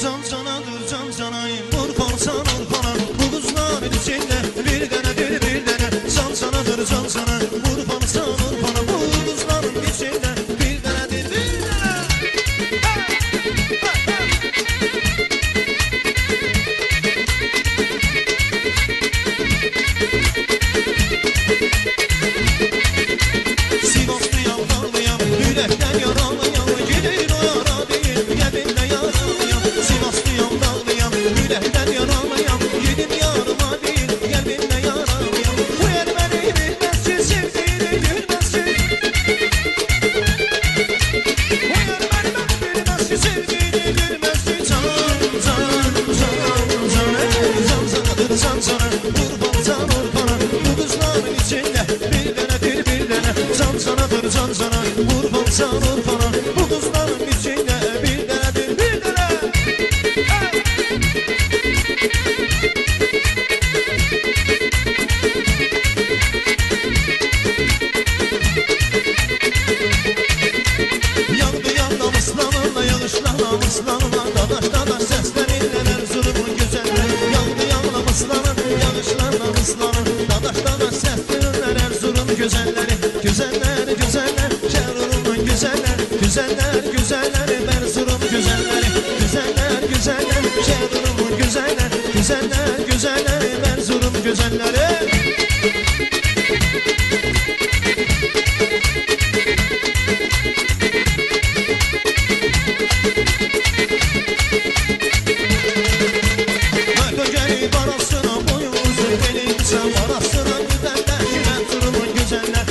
Can canadır can canayım, urfansan urfana. Bu kızların içinde bir denedir bir dene. Can canadır can canayım, urfansan urfana. Bu kızların içinde bir denedir bir dene. Sivaslıyam, dağlıyam, yürekten yaralıyam. Gidin o yara değil, yeminle yaralıyam. Sivaslıyam, dağlıyam, yürekten yaralıyam. Gidin yarıma değil, yeminle yaralıyam. Bu yer beni bilmez ki, sevdiğini gülmez ki. Bu yer beni bilmez ki, sevdiğini gülmez ki. Can, can, can, can, can canadır can cana. Urfansan urfana, bu kızların içinde bir denedir bir dene. Can canadır can cana, urfansan urfana. Bu kızların içinde bir denedir bir dene. Yandı yandım ıslanımla, yağışlanam ıslanıma. Dadaş dadaş seslerinle Erzurum'un güzelleri. Yandı yandım ıslanım, yağışlanam ıslanım. Dadaş dadaş seslerinle Erzurum güzelleri. Güzeller güzeller, Şerurum'un güzeller. Güzeller güzeller, Erzurum güzelleri. Güzeller güzeller, Şerurum'un güzeller. Güzeller güzeller, Erzurum güzelleri. Gelip arasına boyun uzun, gelip sen arasına güzeller. Erzurum'un güzeller.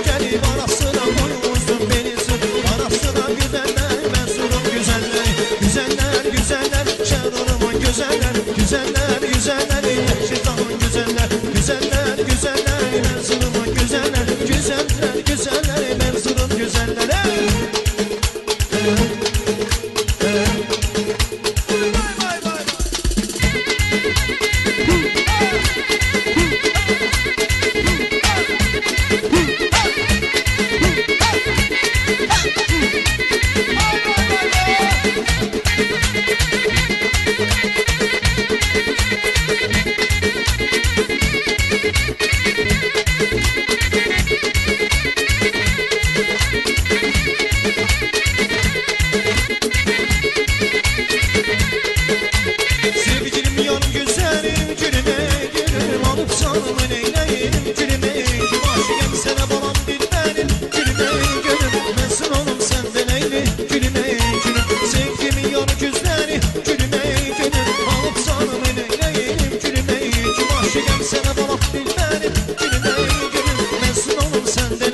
Gelip arasına boyun uzun, gelip sen arasına güzeller. Erzurum güzeller. Güzeller güzeller, Şerurum'un güzeller. Güzeller güzeller, Şizah'ın güzeller. Güzeller güzeller, Erzurum'un güzeller. Güzeller güzeller, Erzurum güzeller. Sevgilim yan güzelim, gülüme gülüm. Alıp canımı neyleyim, gülüme gülüm. Aşığım sana balam bilmenim, gülüme gülüm. Mesut oğlum senden eyli, gülüme gülüm. Sevgimin yan güzelim, gülüme gülüm. Alıp canımı neyleyim, gülüme gülüm. Aşığım sana balam bilmenim, gülüme gülüm. Mesut oğlum senden